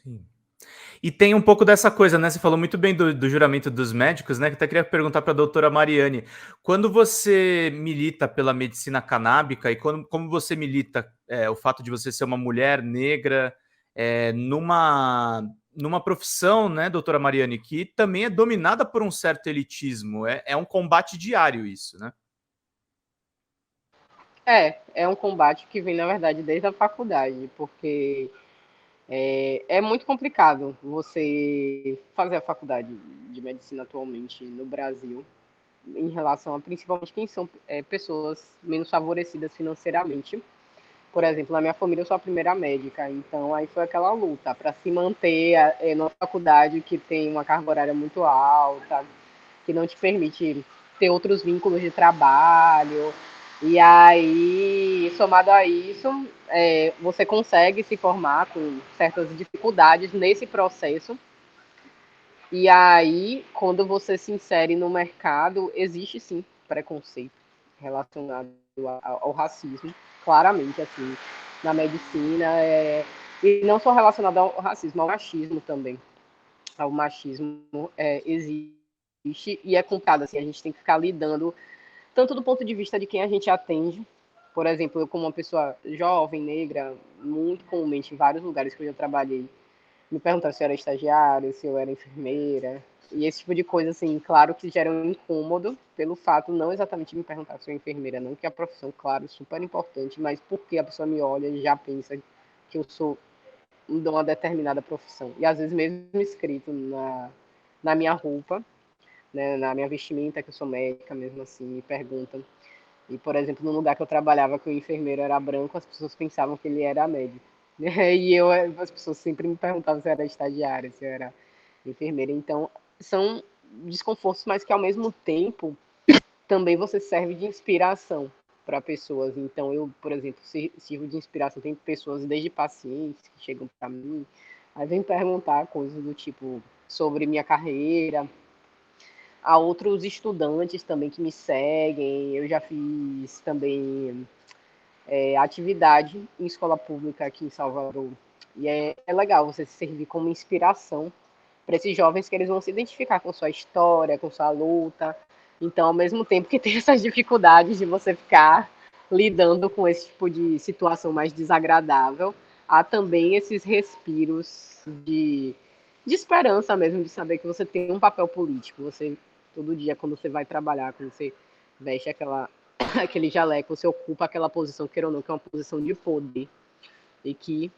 Sim. E tem um pouco dessa coisa, né? Você falou muito bem do juramento dos médicos, né? Que até queria perguntar para a doutora Mariane. Quando você milita pela medicina canábica e como você milita o fato de você ser uma mulher negra numa profissão, né, doutora Mariane, que também é dominada por um certo elitismo. É um combate diário isso, né? É um combate que vem, na verdade, desde a faculdade, porque é muito complicado você fazer a faculdade de medicina atualmente no Brasil, em relação a principalmente quem são pessoas menos favorecidas financeiramente. Por exemplo, na minha família eu sou a primeira médica, então aí foi aquela luta para se manter numa faculdade que tem uma carga horária muito alta, que não te permite ter outros vínculos de trabalho. E aí, somado a isso, você consegue se formar com certas dificuldades nesse processo. E aí, quando você se insere no mercado, existe sim preconceito relacionado ao racismo, claramente, assim, na medicina. E não só relacionado ao racismo, ao machismo também. Ao machismo existe e é complicado, assim, a gente tem que ficar lidando tanto do ponto de vista de quem a gente atende. Por exemplo, eu como uma pessoa jovem, negra, muito comumente em vários lugares que eu já trabalhei, me perguntaram se eu era estagiária, se eu era enfermeira, e esse tipo de coisa, assim, claro que gera um incômodo pelo fato, não exatamente de me perguntar se eu sou enfermeira, não, que a profissão, claro, super importante, mas porque a pessoa me olha e já pensa que eu sou de uma determinada profissão. E às vezes mesmo escrito na minha roupa, né, na minha vestimenta, que eu sou médica mesmo assim, me perguntam. E, por exemplo, no lugar que eu trabalhava, que o enfermeiro era branco, as pessoas pensavam que ele era médico. E as pessoas sempre me perguntavam se eu era estagiária, se eu era enfermeira. Então, são desconfortos, mas que ao mesmo tempo também você serve de inspiração para pessoas. Então, eu, por exemplo, sirvo de inspiração. Tem pessoas, desde pacientes, que chegam para mim, aí vem perguntar coisas do tipo sobre minha carreira, há outros estudantes também que me seguem. Eu já fiz também atividade em escola pública aqui em Salvador. E é legal você se servir como inspiração para esses jovens que eles vão se identificar com sua história, com sua luta. Então, ao mesmo tempo que tem essas dificuldades de você ficar lidando com esse tipo de situação mais desagradável, há também esses respiros de esperança mesmo, de saber que você tem um papel político. Você, todo dia, quando você vai trabalhar, quando você veste aquele jaleco, você ocupa aquela posição, queira ou não, que é uma posição de poder. E que,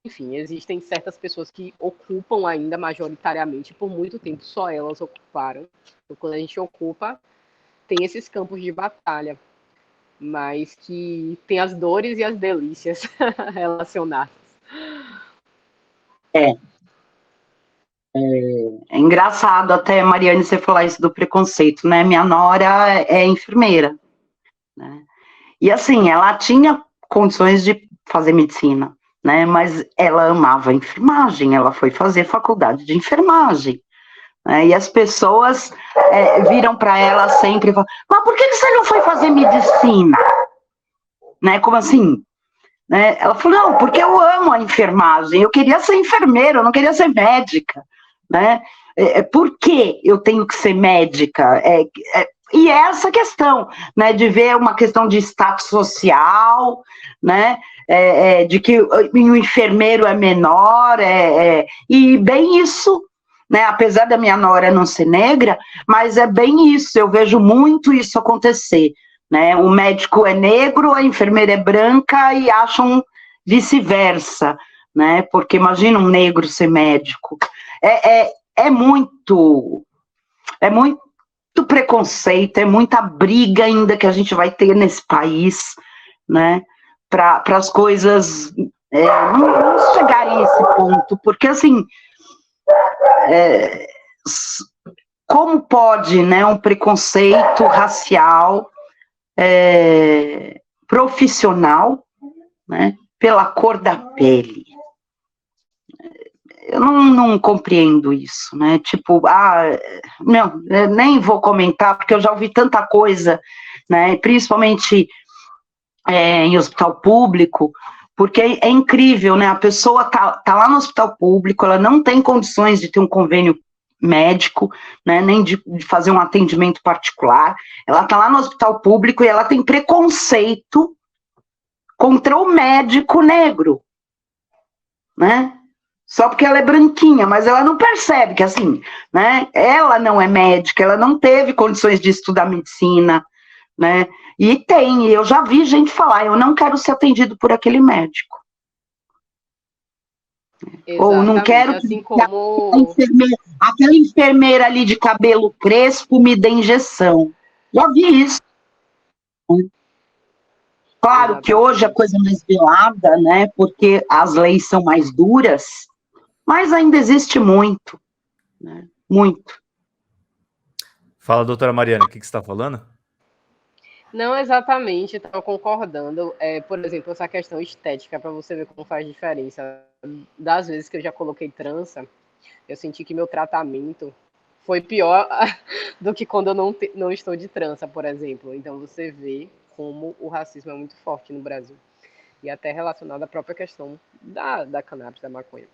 enfim, existem certas pessoas que ocupam ainda majoritariamente, por muito tempo só elas ocuparam. Então, quando a gente ocupa, tem esses campos de batalha, mas que tem as dores e as delícias relacionadas. É, é engraçado até, Mariane, você falar isso do preconceito, né? Minha nora é enfermeira, né? E assim, ela tinha condições de fazer medicina, né? Mas ela amava a enfermagem, ela foi fazer faculdade de enfermagem. Né? E as pessoas viram para ela sempre e falam, mas por que você não foi fazer medicina? Né? Como assim? Né? Ela falou, não, porque eu amo a enfermagem, eu queria ser enfermeira, eu não queria ser médica, né? Por que eu tenho que ser médica? E é essa questão, né, de ver uma questão de status social, né, de que o enfermeiro é menor, e bem isso, né, apesar da minha nora não ser negra, mas é bem isso, eu vejo muito isso acontecer, né, o médico é negro, a enfermeira é branca e acham vice-versa, né, porque imagina um negro ser médico, é muito preconceito, é muita briga ainda que a gente vai ter nesse país, né, para as coisas não chegarem a esse ponto, porque assim, como pode, né, um preconceito racial profissional, né, pela cor da pele? Eu não compreendo isso, né? Tipo, não, nem vou comentar, porque eu já ouvi tanta coisa, né? Principalmente em hospital público, Porque é incrível, né? A pessoa tá lá no hospital público, ela não tem condições de ter um convênio médico, né? Nem de fazer um atendimento particular. Ela tá lá no hospital público e ela tem preconceito contra o médico negro, né? Só porque ela é branquinha, mas ela não percebe que, assim, né? Ela não é médica, ela não teve condições de estudar medicina, né? E eu já vi gente falar, eu não quero ser atendido por aquele médico. Exatamente. Ou não quero assim que como aquela enfermeira ali de cabelo crespo me dê injeção. Já vi isso. Claro que hoje a coisa é mais velada, né? Porque as leis são mais duras, mas ainda existe muito, né? Muito. Fala, doutora Mariana, o que você está falando? Não exatamente, estava concordando. Por exemplo, essa questão estética, para você ver como faz diferença. Das vezes que eu já coloquei trança, eu senti que meu tratamento foi pior do que quando eu não estou de trança, por exemplo. Então você vê como o racismo é muito forte no Brasil. E até relacionado à própria questão da cannabis, da maconha.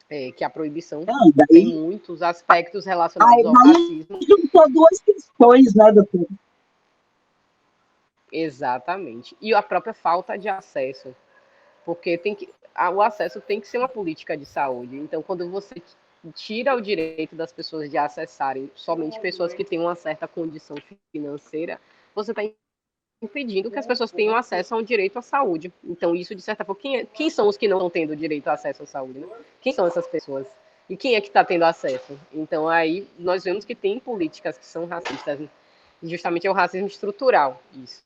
Que a proibição tem muitos aspectos relacionados ao racismo. Juntou duas questões, né, doutor? Exatamente. E a própria falta de acesso. Porque o acesso tem que ser uma política de saúde. Então, quando você tira o direito das pessoas de acessarem somente pessoas que têm uma certa condição financeira, você está impedindo que as pessoas tenham acesso a um direito à saúde. Então, isso, de certa forma, quem são os que não estão tendo direito a acesso à saúde? Né? Quem são essas pessoas? E quem é que está tendo acesso? Então, aí, nós vemos que tem políticas que são racistas. Justamente é o racismo estrutural, isso.